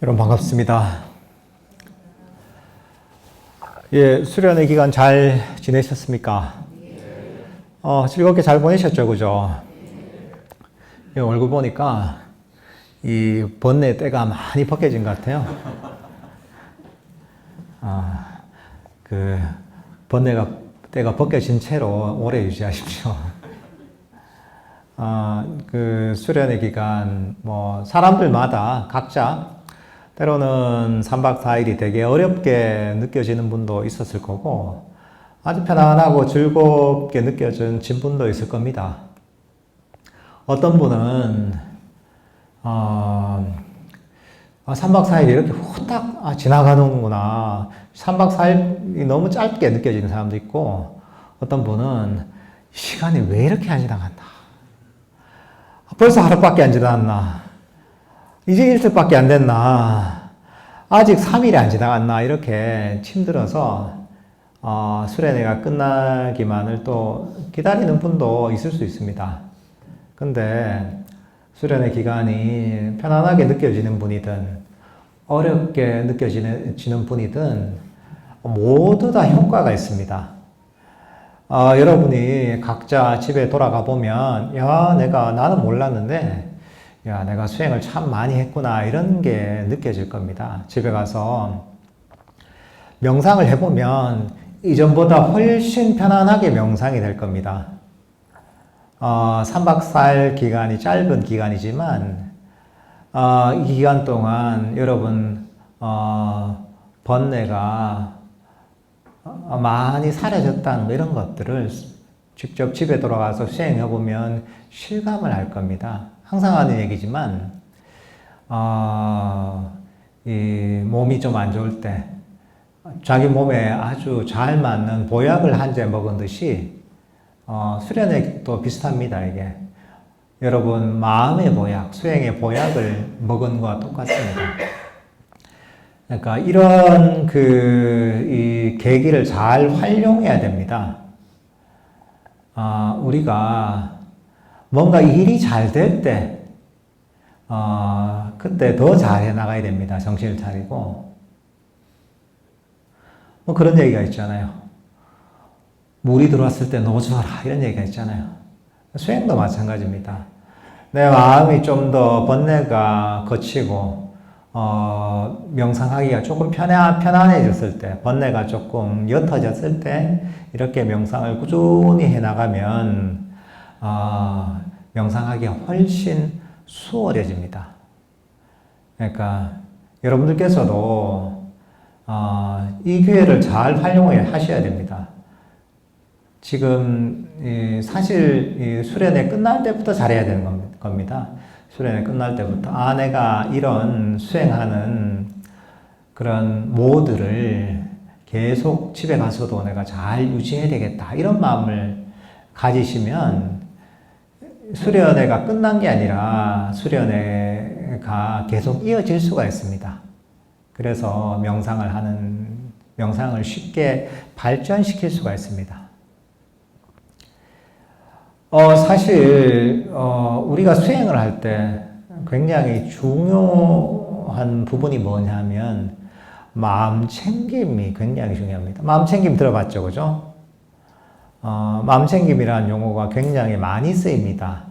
여러분 반갑습니다. 예, 수련의 기간 잘 지내셨습니까? 즐겁게 잘 보내셨죠, 그죠? 예, 얼굴 보니까 이 번뇌 때가 많이 벗겨진 것 같아요. 그 번뇌가 때가 벗겨진 채로 오래 유지하십시오. 그 수련의 기간 사람들마다 각자 때로는 3박 4일이 되게 어렵게 느껴지는 분도 있었을 거고 아주 편안하고 즐겁게 느껴진 분도 있을 겁니다. 어떤 분은 3박 4일이 이렇게 후딱 지나가는구나. 3박 4일이 너무 짧게 느껴지는 사람도 있고 어떤 분은 시간이 왜 이렇게 안 지나갔나. 벌써 하루밖에 안 지났나. 이제 이틀밖에 안 됐나. 아직 3일이 안 지나갔나. 이렇게 힘들어서 수련회가 끝나기만을 또 기다리는 분도 있을 수 있습니다. 근데 수련회 기간이 편안하게 느껴지는 분이든 어렵게 느껴지는 분이든 모두 다 효과가 있습니다. 여러분이 각자 집에 돌아가 보면 나는 몰랐는데 내가 수행을 참 많이 했구나 이런 게 느껴질 겁니다. 집에 가서 명상을 해보면 이전보다 훨씬 편안하게 명상이 될 겁니다. 3박 4일 기간이 짧은 기간이지만 이 기간 동안 여러분 번뇌가 많이 사라졌다는 이런 것들을 직접 집에 돌아가서 수행해보면 실감을 할 겁니다. 항상 하는 얘기지만 이 몸이 좀 안 좋을 때 자기 몸에 아주 잘 맞는 보약을 한 재 먹은 듯이 수련회도 비슷합니다. 이게 여러분 마음의 보약, 수행의 보약을 먹은 것과 똑같습니다. 그러니까 이런 이 계기를 잘 활용해야 됩니다. 우리가 뭔가 일이 잘 될 때, 그때 더 잘해 나가야 됩니다. 정신을 차리고. 그런 얘기가 있잖아요. 물이 들어왔을 때 노져라. 이런 얘기가 있잖아요. 수행도 마찬가지입니다. 내 마음이 좀 더 번뇌가 거치고, 명상하기가 조금 편안해졌을 때, 번뇌가 조금 옅어졌을 때, 이렇게 명상을 꾸준히 해 나가면, 명상하기가 훨씬 수월해집니다. 그러니까, 여러분들께서도, 이 기회를 잘 활용하셔야 됩니다. 지금, 사실, 수련회 끝날 때부터 잘해야 되는 겁니다. 수련회 끝날 때부터 내가 이런 수행하는 그런 모드를 계속 집에 가서도 내가 잘 유지해야 되겠다 이런 마음을 가지시면 수련회가 끝난 게 아니라 수련회가 계속 이어질 수가 있습니다. 그래서 명상을 쉽게 발전시킬 수가 있습니다. 사실 우리가 수행을 할 때 굉장히 중요한 부분이 뭐냐면 마음 챙김이 굉장히 중요합니다. 마음 챙김 들어봤죠, 그죠? 마음 챙김이라는 용어가 굉장히 많이 쓰입니다.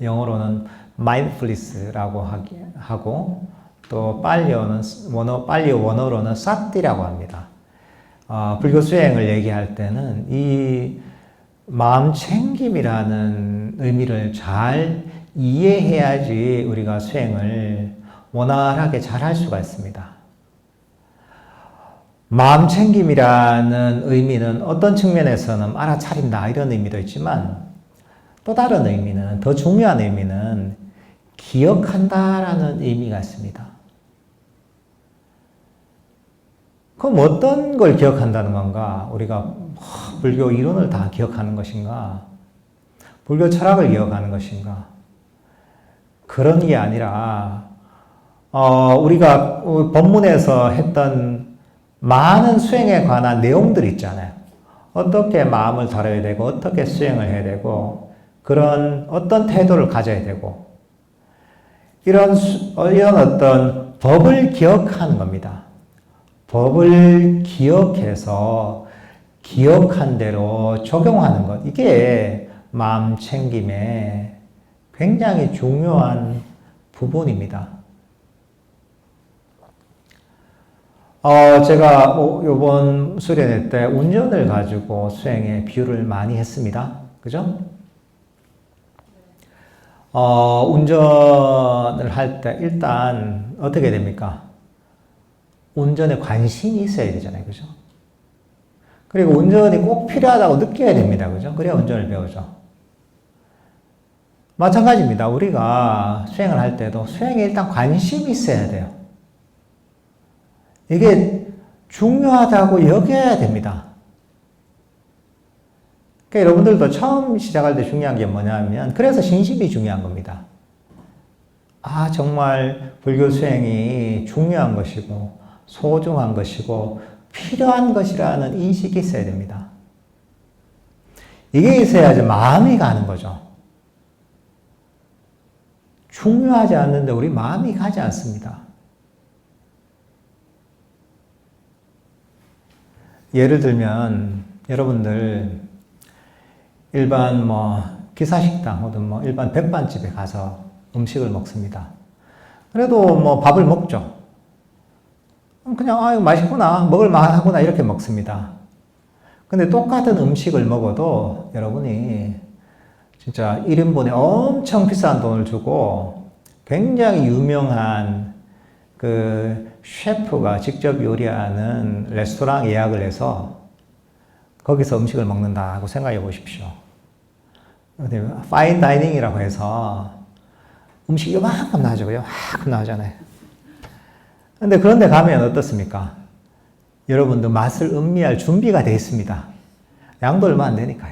영어로는 mindfulness라고 하고 또 팔리어 원어로는 사티라고 합니다. 불교 수행을 얘기할 때는 이 마음 챙김이라는 의미를 잘 이해해야지 우리가 수행을 원활하게 잘 할 수가 있습니다. 마음 챙김이라는 의미는 어떤 측면에서는 알아차린다 이런 의미도 있지만 또 다른 의미는, 더 중요한 의미는 기억한다라는 의미가 있습니다. 그럼 어떤 걸 기억한다는 건가? 우리가 불교 이론을 다 기억하는 것인가? 불교 철학을 기억하는 것인가? 그런 게 아니라 우리가 법문에서 했던 많은 수행에 관한 내용들이 있잖아요. 어떻게 마음을 다뤄야 되고 어떻게 수행을 해야 되고 그런 어떤 태도를 가져야 되고 이런 어떤 법을 기억하는 겁니다. 법을 기억해서 기억한 대로 적용하는 것. 이게 마음 챙김의 굉장히 중요한 부분입니다. 제가 요번 수련회 때 운전을 가지고 수행에 비유를 많이 했습니다. 그죠? 운전을 할 때 일단 어떻게 됩니까? 운전에 관심이 있어야 되잖아요. 그죠? 그리고 운전이 꼭 필요하다고 느껴야 됩니다. 그죠? 그래야 운전을 배우죠. 마찬가지입니다. 우리가 수행을 할 때도 수행에 일단 관심이 있어야 돼요. 이게 중요하다고 여겨야 됩니다. 그러니까 여러분들도 처음 시작할 때 중요한 게 뭐냐면, 그래서 신심이 중요한 겁니다. 정말 불교 수행이 중요한 것이고, 소중한 것이고, 필요한 것이라는 인식이 있어야 됩니다. 이게 있어야지 마음이 가는 거죠. 중요하지 않는데 우리 마음이 가지 않습니다. 예를 들면 여러분들 일반 기사식당 혹은 일반 백반집에 가서 음식을 먹습니다. 그래도 밥을 먹죠. 그냥 이거 맛있구나, 먹을 만하구나 이렇게 먹습니다. 근데 똑같은 음식을 먹어도 여러분이 진짜 1인분에 엄청 비싼 돈을 주고 굉장히 유명한 그 셰프가 직접 요리하는 레스토랑 예약을 해서 거기서 음식을 먹는다고 생각해 보십시오. 파인 다이닝이라고 해서 음식이 요만큼 나오죠. 요만큼 나오잖아요. 근데 그런 데 가면 어떻습니까? 여러분도 맛을 음미할 준비가 되어 있습니다. 양도 얼마 안 되니까.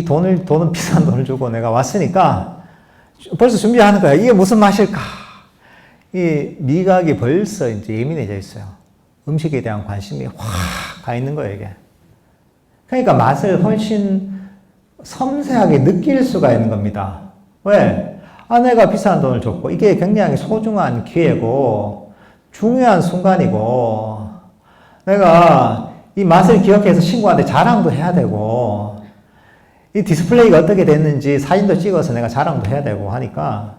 돈은 비싼 돈을 주고 내가 왔으니까 벌써 준비하는 거야. 이게 무슨 맛일까? 이 미각이 벌써 이제 예민해져 있어요. 음식에 대한 관심이 확 가 있는 거예요, 이게. 그러니까 맛을 훨씬 섬세하게 느낄 수가 있는 겁니다. 왜? 내가 비싼 돈을 줬고, 이게 굉장히 소중한 기회고, 중요한 순간이고, 내가 이 맛을 기억해서 친구한테 자랑도 해야 되고, 이 디스플레이가 어떻게 됐는지 사진도 찍어서 내가 자랑도 해야 되고 하니까,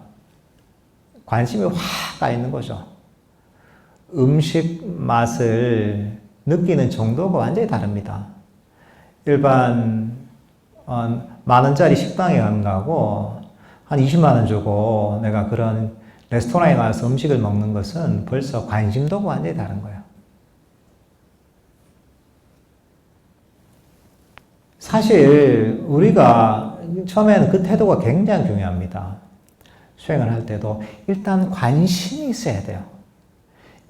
관심이 확 가 있는 거죠. 음식 맛을 느끼는 정도가 완전히 다릅니다. 일반 10,000원짜리 식당에 가는 거하고 한 20만 원 주고 내가 그런 레스토랑에 가서 음식을 먹는 것은 벌써 관심도가 완전히 다른 거예요. 사실 우리가 처음에는 그 태도가 굉장히 중요합니다. 수행을 할 때도 일단 관심이 있어야 돼요.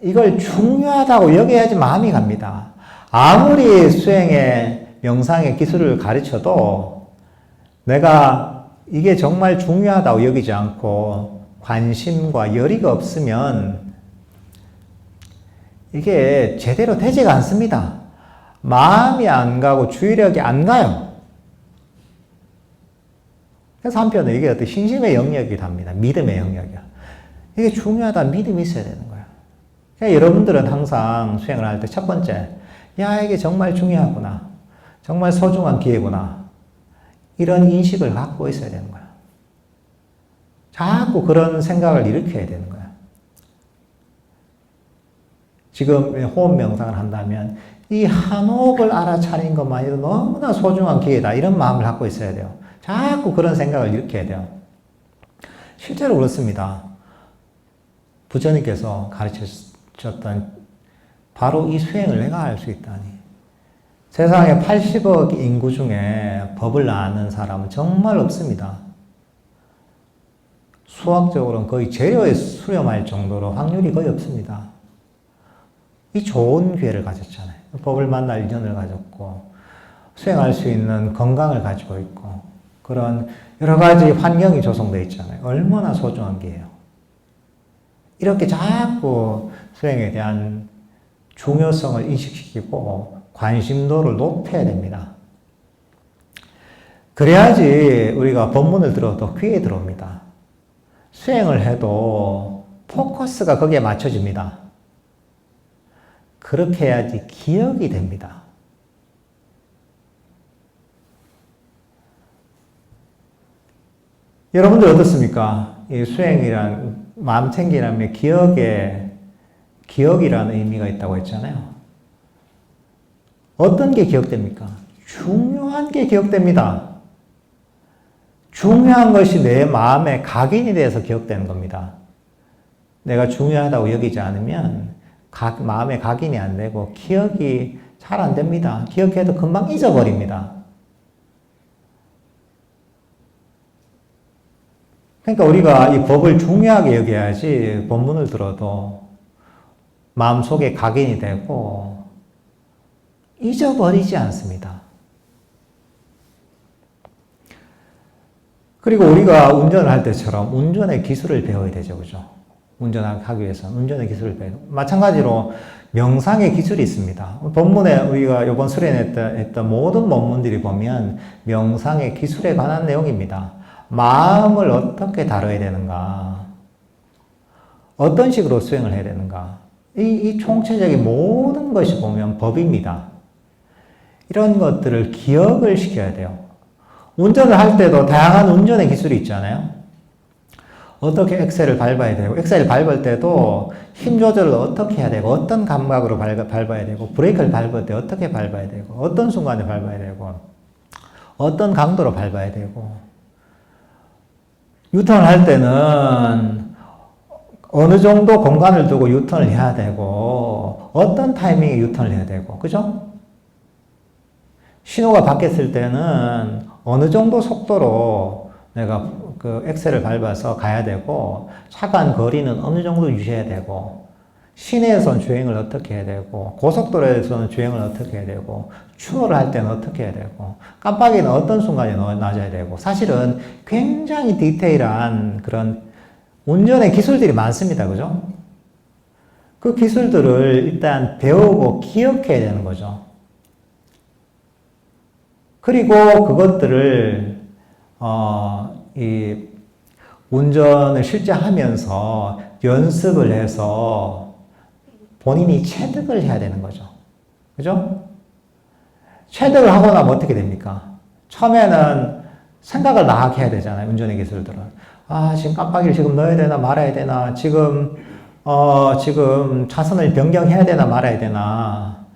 이걸 중요하다고 여겨야지 마음이 갑니다. 아무리 수행의 명상의 기술을 가르쳐도 내가 이게 정말 중요하다고 여기지 않고 관심과 열의가 없으면 이게 제대로 되지가 않습니다. 마음이 안 가고 주의력이 안 가요. 그래서 한편으로 이게 어떤 신심의 영역이기도 합니다. 믿음의 영역이야. 이게 중요하다. 믿음이 있어야 되는 거예요. 그러니까 여러분들은 항상 수행을 할 때 첫 번째, 이게 정말 중요하구나. 정말 소중한 기회구나. 이런 인식을 갖고 있어야 되는 거야. 자꾸 그런 생각을 일으켜야 되는 거야. 지금 호흡 명상을 한다면 이 한 호흡을 알아차린 것만으로도 너무나 소중한 기회다. 이런 마음을 갖고 있어야 돼요. 자꾸 그런 생각을 일으켜야 돼요. 실제로 그렇습니다. 부처님께서 가르치셨던 바로 이 수행을 내가 할 수 있다니. 세상에 80억 인구 중에 법을 아는 사람은 정말 없습니다. 수학적으로는 거의 제로에 수렴할 정도로 확률이 거의 없습니다. 이 좋은 기회를 가졌잖아요. 법을 만날 인연을 가졌고, 수행할 수 있는 건강을 가지고 있고, 그런 여러 가지 환경이 조성되어 있잖아요. 얼마나 소중한 게예요. 이렇게 자꾸 수행에 대한 중요성을 인식시키고 관심도를 높여야 됩니다. 그래야지 우리가 법문을 들어도 귀에 들어옵니다. 수행을 해도 포커스가 거기에 맞춰집니다. 그렇게 해야지 기억이 됩니다. 여러분들 어떻습니까? 이 수행이란, 마음 챙기라면 기억이라는 의미가 있다고 했잖아요. 어떤 게 기억됩니까? 중요한 게 기억됩니다. 중요한 것이 내 마음에 각인이 돼서 기억되는 겁니다. 내가 중요하다고 여기지 않으면 마음에 각인이 안 되고 기억이 잘 안 됩니다. 기억해도 금방 잊어버립니다. 그러니까 우리가 이 법을 중요하게 여겨야지 본문을 들어도 마음속에 각인이 되고 잊어버리지 않습니다. 그리고 우리가 운전을 할 때처럼 운전의 기술을 배워야 되죠. 그죠? 운전하기 위해서는 운전의 기술을 배워야 돼요. 마찬가지로 명상의 기술이 있습니다. 본문에 우리가 이번 수련했던 모든 본문들이 보면 명상의 기술에 관한 내용입니다. 마음을 어떻게 다뤄야 되는가? 어떤 식으로 수행을 해야 되는가? 이 총체적인 모든 것이 보면 법입니다. 이런 것들을 기억을 시켜야 돼요. 운전을 할 때도 다양한 운전의 기술이 있잖아요. 어떻게 엑셀을 밟아야 되고, 엑셀을 밟을 때도 힘 조절을 어떻게 해야 되고, 어떤 감각으로 밟아야 되고, 브레이크를 밟을 때 어떻게 밟아야 되고, 어떤 순간에 밟아야 되고, 어떤 강도로 밟아야 되고, 유턴을 할 때는 어느 정도 공간을 두고 유턴을 해야 되고, 어떤 타이밍에 유턴을 해야 되고, 그죠? 신호가 바뀌었을 때는 어느 정도 속도로 내가 그 엑셀을 밟아서 가야 되고, 차간 거리는 어느 정도 유지해야 되고, 시내에서는 주행을 어떻게 해야 되고, 고속도로에서는 주행을 어떻게 해야 되고, 추월을 할 때는 어떻게 해야 되고, 깜빡이는 어떤 순간에 놔줘야 되고, 사실은 굉장히 디테일한 그런 운전의 기술들이 많습니다. 그죠? 그 기술들을 일단 배우고 기억해야 되는 거죠. 그리고 그것들을 이 운전을 실제 하면서 연습을 해서 본인이 체득을 해야 되는 거죠. 그죠? 체득을 하고 나면 어떻게 됩니까? 처음에는 생각을 막 해야 되잖아요. 운전의 기술들은. 아, 지금 깜빡이를 지금 넣어야 되나 말아야 되나? 지금 차선을 변경해야 되나 말아야 되나?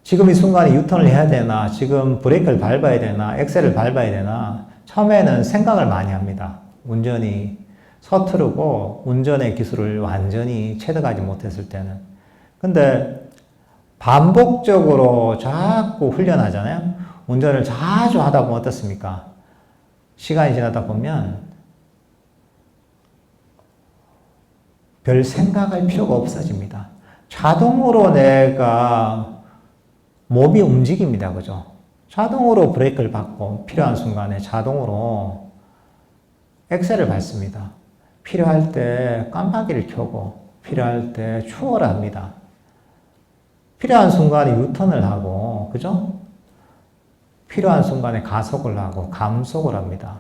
지금 이 순간에 유턴을 해야 되나? 지금 브레이크를 밟아야 되나? 엑셀을 밟아야 되나? 처음에는 생각을 많이 합니다. 운전이 서투르고 운전의 기술을 완전히 체득하지 못했을 때는. 근데 반복적으로 자꾸 훈련하잖아요. 운전을 자주 하다 보면 어떻습니까? 시간이 지나다 보면 별 생각할 필요가 없어집니다. 자동으로 내가 몸이 움직입니다. 그죠? 자동으로 브레이크를 밟고 필요한 순간에 자동으로 엑셀을 밟습니다. 필요할 때 깜빡이를 켜고 필요할 때 추월을 합니다. 필요한 순간에 유턴을 하고, 그죠? 필요한 순간에 가속을 하고 감속을 합니다.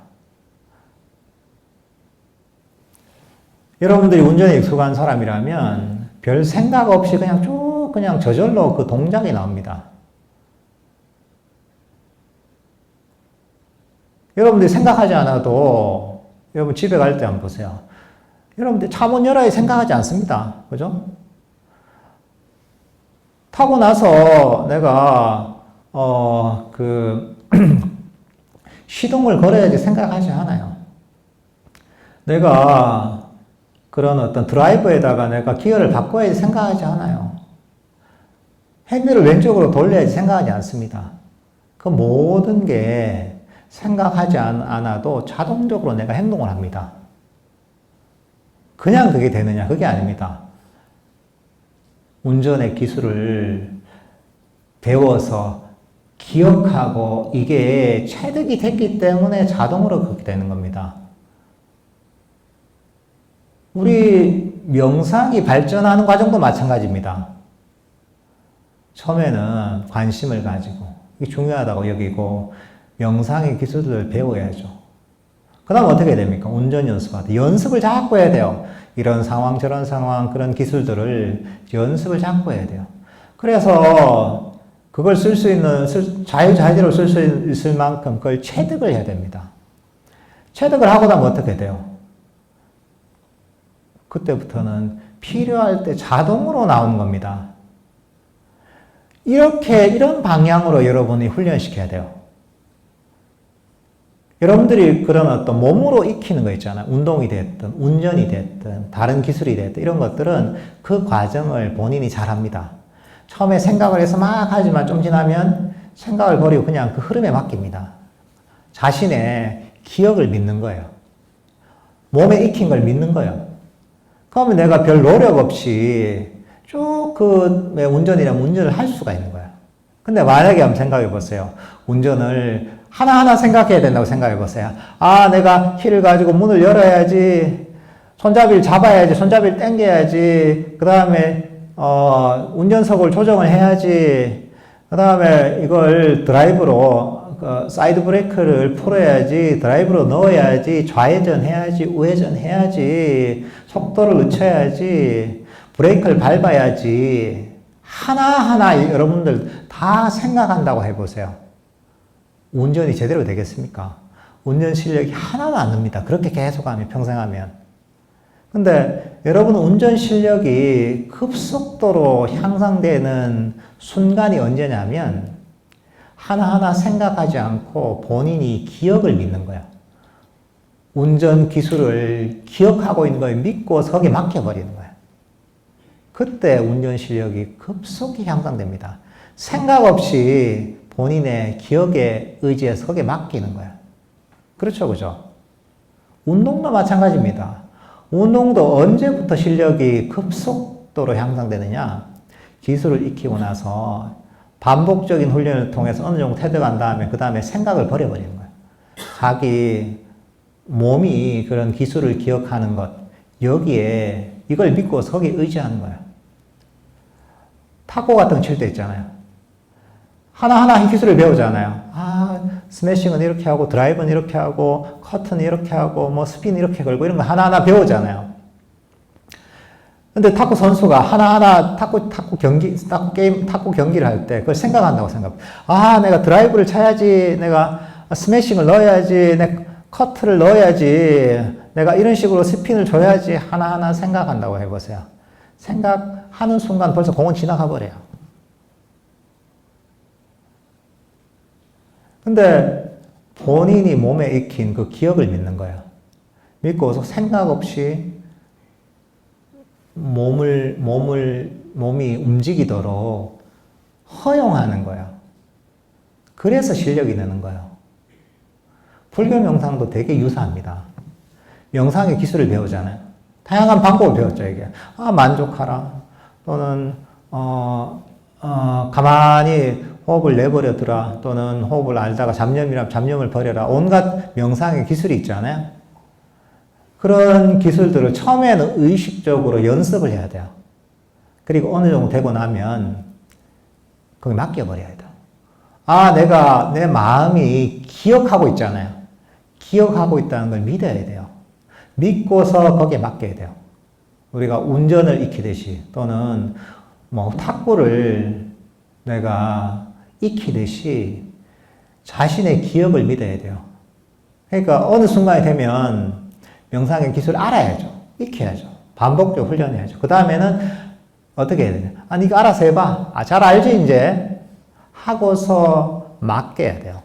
여러분들이 운전에 익숙한 사람이라면 별 생각 없이 그냥 저절로 그 동작이 나옵니다. 여러분들이 생각하지 않아도 여러분 집에 갈 때 한번 보세요. 여러분들 차 문 열어야 생각하지 않습니다. 그죠? 타고 나서 내가 시동을 걸어야지 생각하지 않아요. 내가 그런 어떤 드라이버에다가 내가 기어를 바꿔야지 생각하지 않아요. 핸들을 왼쪽으로 돌려야지 생각하지 않습니다. 그 모든 게 생각하지 않아도 자동적으로 내가 행동을 합니다. 그냥 그게 되느냐? 그게 아닙니다. 운전의 기술을 배워서 기억하고 이게 체득이 됐기 때문에 자동으로 그렇게 되는 겁니다. 우리 명상이 발전하는 과정도 마찬가지입니다. 처음에는 관심을 가지고 이게 중요하다고 여기고 명상의 기술들을 배워야죠. 그 다음 어떻게 됩니까? 운전 연습할 때 연습을 자꾸 해야 돼요. 이런 상황 저런 상황 그런 기술들을 연습을 자꾸 해야 돼요. 그래서 그걸 쓸 수 있는 자유자재로 쓸 수 있을 만큼 그걸 체득을 해야 됩니다. 체득을 하고 나면 어떻게 돼요? 그때부터는 필요할 때 자동으로 나오는 겁니다. 이런 방향으로 여러분이 훈련시켜야 돼요. 여러분들이 그런 어떤 몸으로 익히는 거 있잖아요. 운동이 됐든, 운전이 됐든, 다른 기술이 됐든, 이런 것들은 그 과정을 본인이 잘합니다. 처음에 생각을 해서 막 하지만 좀 지나면 생각을 버리고 그냥 그 흐름에 맡깁니다. 자신의 기억을 믿는 거예요. 몸에 익힌 걸 믿는 거예요. 그러면 내가 별 노력 없이 쭉 운전이라면 운전을 할 수가 있는 거예요. 근데 만약에 한번 생각해 보세요. 운전을 하나하나 생각해야 된다고 생각해 보세요. 아, 내가 키를 가지고 문을 열어야지. 손잡이를 잡아야지. 손잡이를 당겨야지. 그 다음에, 운전석을 조정을 해야지. 그 다음에 이걸 드라이브로, 사이드 브레이크를 풀어야지. 드라이브로 넣어야지. 좌회전 해야지. 우회전 해야지. 속도를 늦춰야지. 브레이크를 밟아야지. 하나하나 여러분들 다 생각한다고 해보세요. 운전이 제대로 되겠습니까? 운전 실력이 하나도 안 늡니다. 그렇게 계속 하면, 평생 하면. 근데 여러분 운전 실력이 급속도로 향상되는 순간이 언제냐면 하나하나 생각하지 않고 본인이 기억을 믿는 거야. 운전 기술을 기억하고 있는 거에 믿고 거기에 맡겨버리는 거야. 그때 운전 실력이 급속히 향상됩니다. 생각 없이 본인의 기억에 의지해서 거기에 맡기는 거야. 그렇죠, 그죠? 운동도 마찬가지입니다. 운동도 언제부터 실력이 급속도로 향상되느냐? 기술을 익히고 나서 반복적인 훈련을 통해서 어느 정도 태득한 다음에 그 다음에 생각을 버려버리는 거예요. 자기 몸이 그런 기술을 기억하는 것, 여기에 이걸 믿고 거기에 의지하는 거예요. 탁구 같은 거 칠 때 있잖아요. 하나하나 기술을 배우잖아요. 아, 스매싱은 이렇게 하고, 드라이브는 이렇게 하고, 커트는 이렇게 하고, 뭐 스핀 이렇게 걸고, 이런 거 하나하나 배우잖아요. 근데 탁구 선수가 하나하나 탁구 경기를 할 때 그걸 생각한다고 생각해요. 아, 내가 드라이브를 차야지, 내가 스매싱을 넣어야지, 내가 커트를 넣어야지, 내가 이런 식으로 스핀을 줘야지, 하나하나 생각한다고 해보세요. 생각하는 순간 벌써 공은 지나가 버려요. 근데 본인이 몸에 익힌 그 기억을 믿는 거예요. 믿고서 생각 없이 몸이 움직이도록 허용하는 거예요. 그래서 실력이 느는 거예요. 불교 명상도 되게 유사합니다. 명상의 기술을 배우잖아요. 다양한 방법을 배웠죠, 이게. 아, 만족하라. 또는, 가만히 호흡을 내버려두라. 또는 호흡을 알다가 잡념을 버려라. 온갖 명상의 기술이 있잖아요. 그런 기술들을 처음에는 의식적으로 연습을 해야 돼요. 그리고 어느 정도 되고 나면 거기 맡겨버려야 돼요. 아, 내가 내 마음이 기억하고 있잖아요. 기억하고 있다는 걸 믿어야 돼요. 믿고서 거기에 맡겨야 돼요. 우리가 운전을 익히듯이 또는 뭐 탁구를 내가 익히듯이 자신의 기억을 믿어야 돼요. 그러니까 어느 순간이 되면 명상의 기술을 알아야죠. 익혀야죠. 반복적으로 훈련해야죠. 그 다음에는 어떻게 해야 되냐. 아, 니가 알아서 해봐. 아, 잘 알지, 이제. 하고서 맡겨야 돼요.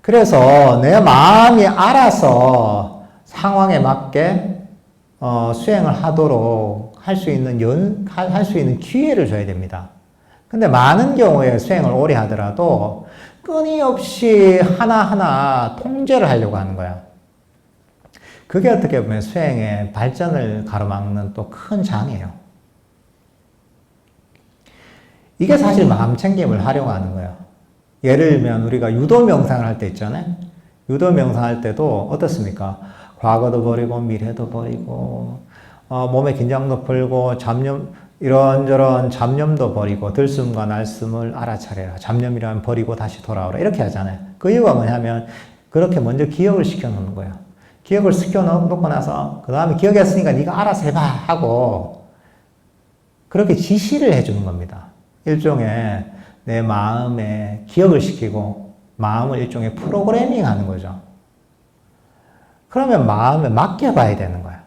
그래서 내 마음이 알아서 상황에 맞게 수행을 하도록 할 수 있는 기회를 줘야 됩니다. 근데 많은 경우에 수행을 오래 하더라도 끊임없이 하나하나 통제를 하려고 하는 거야. 그게 어떻게 보면 수행의 발전을 가로막는 또 큰 장이에요. 이게 사실 마음챙김을 활용하는 거예요. 예를 들면 우리가 유도 명상을 할 때 있잖아요. 유도 명상할 때도 어떻습니까? 과거도 버리고 미래도 버리고 몸의 긴장도 풀고 이런저런 잡념도 버리고 들숨과 날숨을 알아차려라. 잡념이라면 버리고 다시 돌아오라. 이렇게 하잖아요. 그 이유가 뭐냐면 그렇게 먼저 기억을 시켜놓는 거예요. 기억을 시켜놓고 나서 그 다음에 기억했으니까 네가 알아서 해봐 하고 그렇게 지시를 해주는 겁니다. 일종의 내 마음에 기억을 시키고 마음을 일종의 프로그래밍 하는 거죠. 그러면 마음에 맡겨봐야 되는 거야.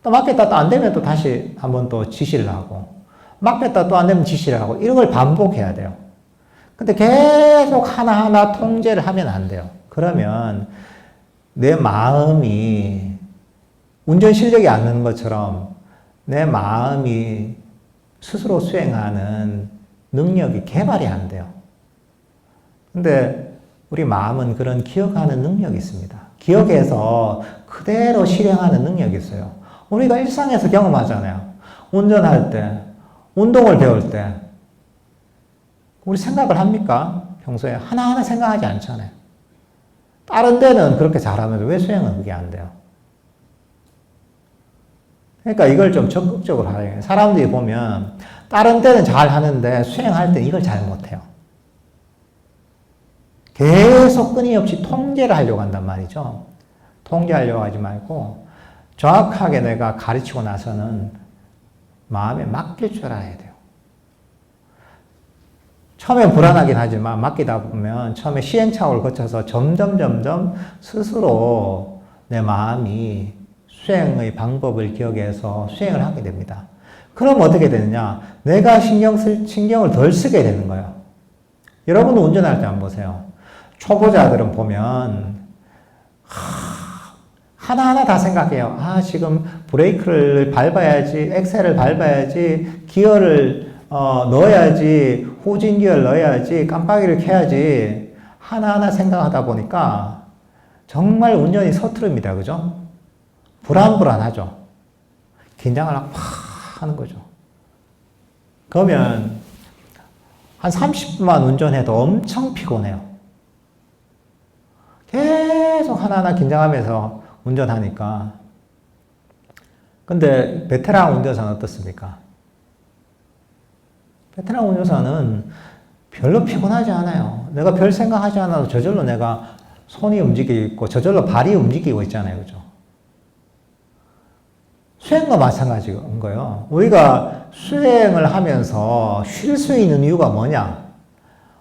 또 맡겼다 또 안 되면 또 다시 한번 또 지시를 하고 맡겼다 또 안 되면 지시를 하고 이런 걸 반복해야 돼요. 근데 계속 하나하나 통제를 하면 안 돼요. 그러면 내 마음이 운전 실력이 안 느는 것처럼 내 마음이 스스로 수행하는 능력이 개발이 안 돼요. 근데 우리 마음은 그런 기억하는 능력이 있습니다. 기억해서 그대로 실행하는 능력이 있어요. 우리가 일상에서 경험하잖아요. 운전할 때, 운동을 배울 때 우리 생각을 합니까? 평소에 하나하나 생각하지 않잖아요. 다른 데는 그렇게 잘하면서 왜 수행은 그게 안 돼요? 그러니까 이걸 좀 적극적으로 하야 해요. 사람들이 보면 다른 데는 잘 하는데 수행할 때 이걸 잘 못해요. 계속 끊임없이 통제를 하려고 한단 말이죠. 통제하려고 하지 말고 정확하게 내가 가르치고 나서는 마음에 맡길 줄 알아야 돼요. 처음엔 불안하긴 하지만 맡기다 보면 처음에 시행착오를 거쳐서 점점 스스로 내 마음이 수행의 방법을 기억해서 수행을 하게 됩니다. 그럼 어떻게 되느냐? 내가 신경을 덜 쓰게 되는 거예요. 여러분도 운전할 때 한번 보세요. 초보자들은 보면 하나하나 다 생각해요. 지금 브레이크를 밟아야지, 엑셀을 밟아야지, 기어를 넣어야지, 후진 기어를 넣어야지, 깜빡이를 켜야지 하나하나 생각하다 보니까 정말 운전이 서투릅니다. 그죠? 불안불안하죠. 긴장을 막 하는 거죠. 그러면 한 30분만 운전해도 엄청 피곤해요. 계속 하나하나 긴장하면서 운전하니까. 근데 베테랑 운전사는 어떻습니까? 베테랑 운전사는 별로 피곤하지 않아요. 내가 별 생각하지 않아도 저절로 내가 손이 움직이고 있고 저절로 발이 움직이고 있잖아요. 그죠? 수행도 마찬가지인 거예요. 우리가 수행을 하면서 쉴 수 있는 이유가 뭐냐?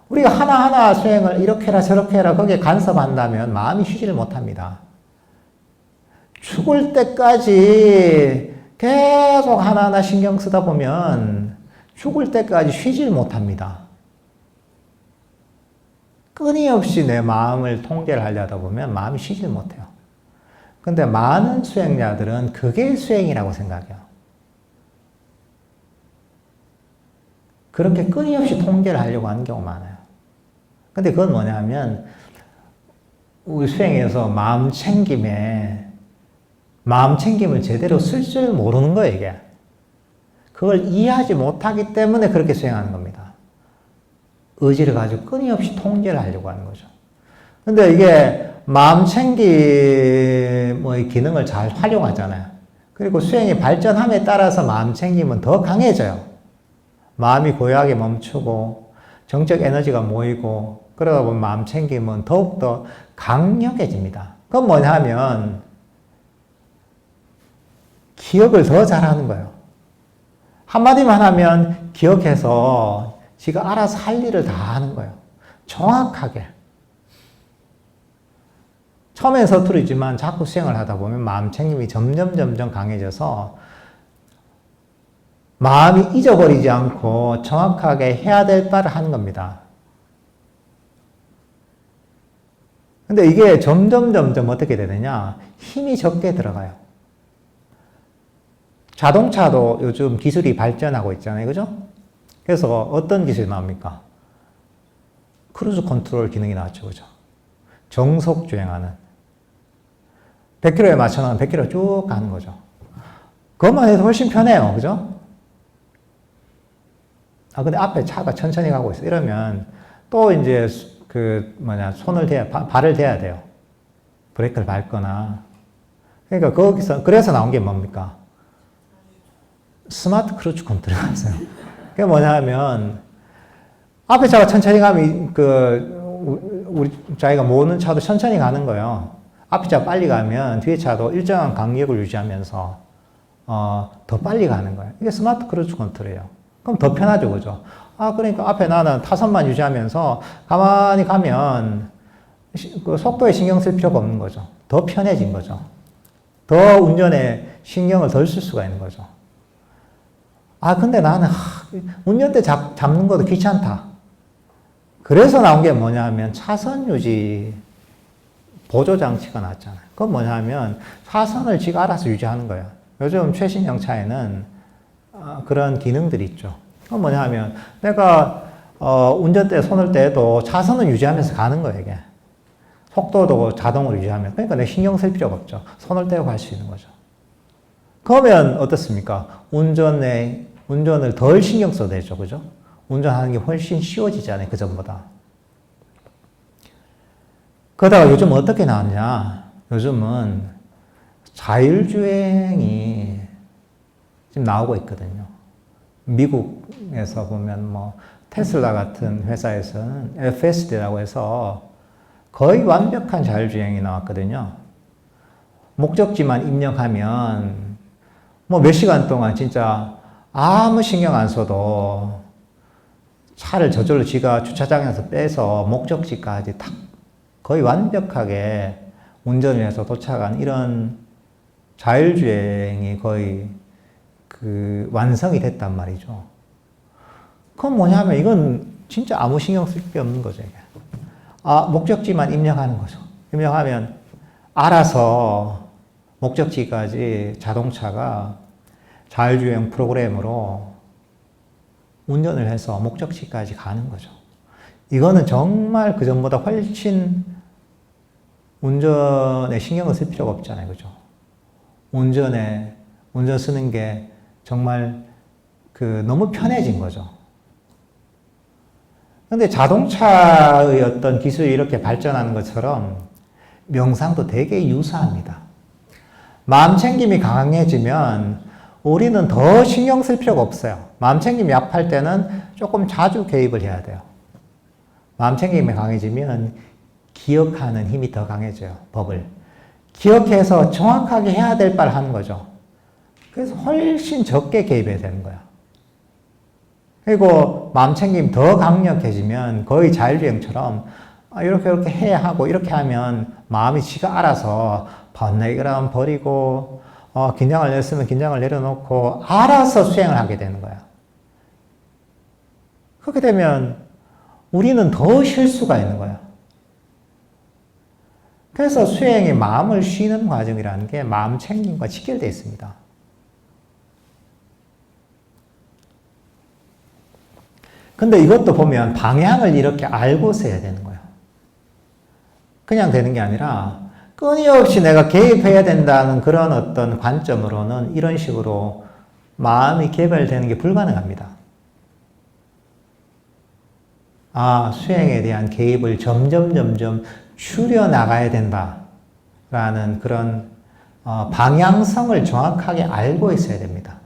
우리가 하나하나 수행을 이렇게 해라 저렇게 해라 거기에 간섭한다면 마음이 쉬지를 못합니다. 죽을 때까지 계속 하나하나 신경 쓰다 보면 죽을 때까지 쉬질 못합니다. 끊임없이 내 마음을 통제를 하려다 보면 마음이 쉬질 못해요. 근데 많은 수행자들은 그게 수행이라고 생각해요. 그렇게 끊임없이 통제를 하려고 하는 경우가 많아요. 근데 그건 뭐냐면 우리 수행에서 마음 챙김을 제대로 쓸 줄 모르는 거예요, 이게. 그걸 이해하지 못하기 때문에 그렇게 수행하는 겁니다. 의지를 가지고 끊임없이 통제를 하려고 하는 거죠. 근데 이게 마음 챙김의 기능을 잘 활용하잖아요. 그리고 수행이 발전함에 따라서 마음 챙김은 더 강해져요. 마음이 고요하게 멈추고 정적 에너지가 모이고 그러다 보면 마음 챙김은 더욱더 강력해집니다. 그건 뭐냐 하면 기억을 더 잘하는 거예요. 한마디만 하면 기억해서 지가 알아서 할 일을 다 하는 거예요. 정확하게. 처음엔 서투르지만 자꾸 수행을 하다 보면 마음 챙김이 점점 강해져서 마음이 잊어버리지 않고 정확하게 해야 될 바를 하는 겁니다. 근데 이게 점점 어떻게 되느냐? 힘이 적게 들어가요. 자동차도 요즘 기술이 발전하고 있잖아요. 그죠? 그래서 어떤 기술이 나옵니까? 크루즈 컨트롤 기능이 나왔죠. 그죠? 정속 주행하는. 100km에 맞춰놓으면 100km 쭉 가는 거죠. 그것만 해도 훨씬 편해요. 그죠? 근데 앞에 차가 천천히 가고 있어. 이러면 또 이제 발을 대야 돼요. 브레이크를 밟거나. 그러니까 그래서 나온 게 뭡니까? 스마트 크루즈 컨트롤이 있어요. 그게 뭐냐면, 앞에 차가 천천히 가면, 우리 자기가 모으는 차도 천천히 가는 거예요. 앞에 차 빨리 가면 뒤에 차도 일정한 간격을 유지하면서 더 빨리 가는 거예요. 이게 스마트 크루즈 컨트롤이에요. 그럼 더 편하죠, 그죠? 그러니까 앞에 나는 타선만 유지하면서 가만히 가면 그 속도에 신경 쓸 필요가 없는 거죠. 더 편해진 거죠. 더 운전에 신경을 덜 쓸 수가 있는 거죠. 근데 나는 운전대 잡는 것도 귀찮다. 그래서 나온 게 뭐냐면 차선 유지 보조 장치가 나왔잖아요. 그건 뭐냐면 차선을 지가 알아서 유지하는 거예요. 요즘 최신형 차에는 그런 기능들이 있죠. 그건 뭐냐면 내가 운전대 손을 떼도 차선을 유지하면서 가는 거예요, 이게. 속도도 자동으로 유지하면. 그러니까 내가 신경 쓸 필요가 없죠. 손을 떼고 갈 수 있는 거죠. 그러면 어떻습니까? 운전을 덜 신경 써도 되죠, 그죠? 운전하는 게 훨씬 쉬워지잖아요, 그 전보다. 그러다가 요즘 어떻게 나왔냐? 요즘은 자율주행이 지금 나오고 있거든요. 미국에서 보면 뭐 테슬라 같은 회사에서는 FSD라고 해서 거의 완벽한 자율주행이 나왔거든요. 목적지만 입력하면 뭐 몇 시간 동안 진짜 아무 신경 안 써도 차를 저절로 지가 주차장에서 빼서 목적지까지 딱 거의 완벽하게 운전을 해서 도착한 이런 자율주행이 거의 완성이 됐단 말이죠. 그건 뭐냐면 이건 진짜 아무 신경 쓸 게 없는 거죠, 이게. 목적지만 입력하는 거죠. 입력하면 알아서 목적지까지 자동차가 자율주행 프로그램으로 운전을 해서 목적지까지 가는 거죠. 이거는 정말 그전보다 훨씬 운전에 신경을 쓸 필요가 없잖아요, 그죠? 운전 쓰는 게 정말 너무 편해진 거죠. 근데 자동차의 어떤 기술이 이렇게 발전하는 것처럼 명상도 되게 유사합니다. 마음챙김이 강해지면 우리는 더 신경 쓸 필요가 없어요. 마음챙김이 약할 때는 조금 자주 개입을 해야 돼요. 마음챙김이 강해지면 기억하는 힘이 더 강해져요, 법을. 기억해서 정확하게 해야 될 바를 하는 거죠. 그래서 훨씬 적게 개입해야 되는 거야. 그리고 마음챙김이 더 강력해지면 거의 자율주행처럼 이렇게 해야 하고 이렇게 하면 마음이 지가 알아서 번뇌기를 버리고 긴장을 냈으면 긴장을 내려놓고 알아서 수행을 하게 되는 거야. 그렇게 되면 우리는 더 쉴 수가 있는 거야. 그래서 수행이 마음을 쉬는 과정이라는 게 마음챙김과 직결되어 있습니다. 근데 이것도 보면 방향을 이렇게 알고서 해야 되는 거예요. 그냥 되는 게 아니라 끊임없이 내가 개입해야 된다는 그런 어떤 관점으로는 이런 식으로 마음이 개발되는 게 불가능합니다. 수행에 대한 개입을 점점 줄여나가야 된다라는 그런 방향성을 정확하게 알고 있어야 됩니다.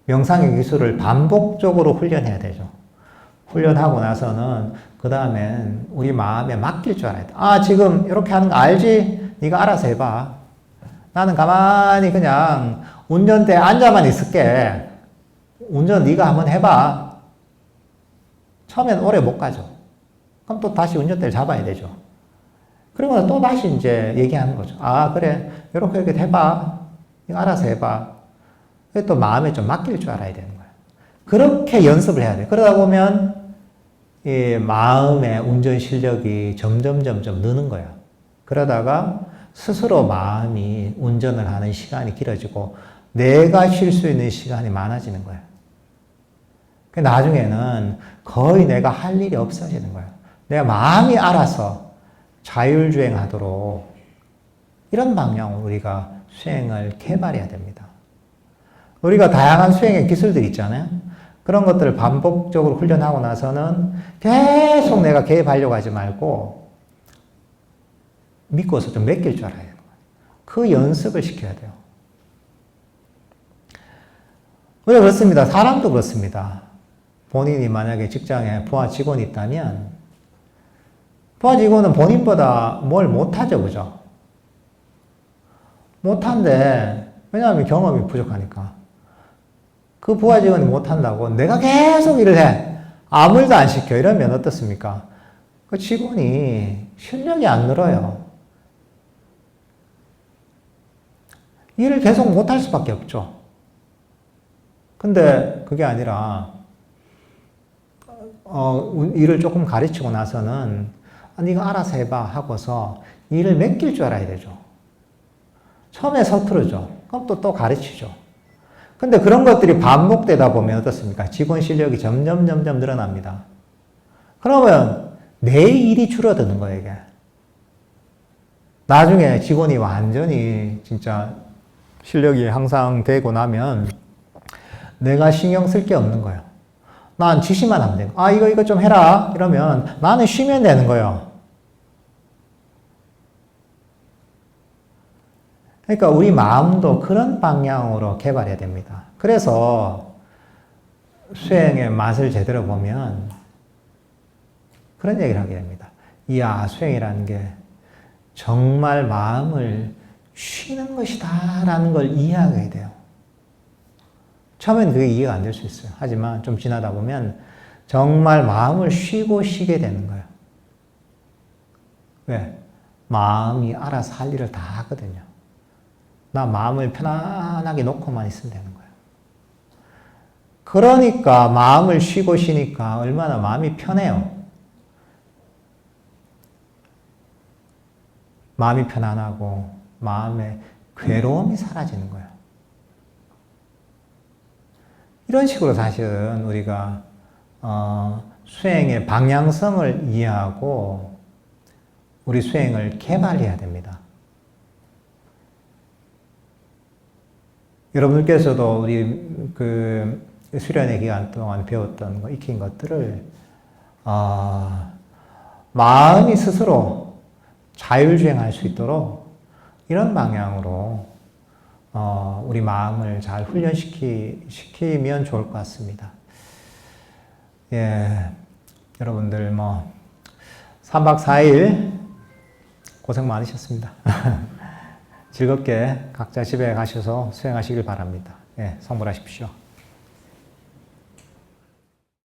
명상의 기술을 반복적으로 훈련해야 되죠. 훈련하고 나서는 그 다음엔 우리 마음에 맡길 줄 알아야 돼. 지금 이렇게 하는 거 알지? 네가 알아서 해봐. 나는 가만히 그냥 운전대에 앉아만 있을게. 운전 네가 한번 해봐. 처음엔 오래 못 가죠. 그럼 또 다시 운전대를 잡아야 되죠. 그리고 또 다시 이제 얘기하는 거죠. 그래. 이렇게 해봐. 네가 알아서 해봐. 또 마음에 좀 맡길 줄 알아야 되는 거예요. 그렇게 연습을 해야 돼요. 그러다 보면 이 마음의 운전 실력이 점점 느는 거예요. 그러다가 스스로 마음이 운전을 하는 시간이 길어지고 내가 쉴 수 있는 시간이 많아지는 거예요. 나중에는 거의 내가 할 일이 없어지는 거예요. 내가 마음이 알아서 자율주행하도록 이런 방향으로 우리가 수행을 개발해야 됩니다. 우리가 다양한 수행의 기술들이 있잖아요. 그런 것들을 반복적으로 훈련하고 나서는 계속 내가 개입하려고 하지 말고 믿고서 좀 맡길 줄 알아야 돼요. 그 연습을 시켜야 돼요. 우리가 그렇습니다. 사람도 그렇습니다. 본인이 만약에 직장에 부하 직원이 있다면 부하 직원은 본인보다 뭘 못하죠, 그죠? 못한데, 왜냐하면 경험이 부족하니까. 그 부하 직원이 못한다고 내가 계속 일을 해. 아무 일도 안 시켜. 이러면 어떻습니까? 그 직원이 실력이 안 늘어요. 일을 계속 못할 수밖에 없죠. 근데 그게 아니라, 일을 조금 가르치고 나서는, 네가 알아서 해봐 하고서 일을 맡길 줄 알아야 되죠. 처음에 서투르죠. 그럼 또 가르치죠. 근데 그런 것들이 반복되다 보면 어떻습니까? 직원 실력이 점점 늘어납니다. 그러면 내 일이 줄어드는 거예요, 이게. 나중에 직원이 완전히 진짜 실력이 향상되고 나면 내가 신경 쓸 게 없는 거예요. 난 지시만 하면 되고, 이거 좀 해라. 이러면 나는 쉬면 되는 거예요. 그러니까 우리 마음도 그런 방향으로 개발해야 됩니다. 그래서 수행의 맛을 제대로 보면 그런 얘기를 하게 됩니다. 이야, 수행이라는 게 정말 마음을 쉬는 것이다 라는 걸 이해하게 돼요. 처음엔 그게 이해가 안 될 수 있어요. 하지만 좀 지나다 보면 정말 마음을 쉬게 되는 거예요. 왜? 마음이 알아서 할 일을 다 하거든요. 나 마음을 편안하게 놓고만 있으면 되는 거예요. 그러니까 마음을 쉬니까 얼마나 마음이 편해요. 마음이 편안하고 마음의 괴로움이 사라지는 거예요. 이런 식으로 사실은 우리가 수행의 방향성을 이해하고 우리 수행을 개발해야 됩니다. 여러분들께서도 우리 수련의 기간 동안 배웠던 거, 익힌 것들을 마음이 스스로 자율주행할 수 있도록 이런 방향으로 우리 마음을 잘 훈련시키면 좋을 것 같습니다. 예, 여러분들 3박 4일 고생 많으셨습니다. 즐겁게 각자 집에 가셔서 수행하시길 바랍니다. 예, 성불하십시오.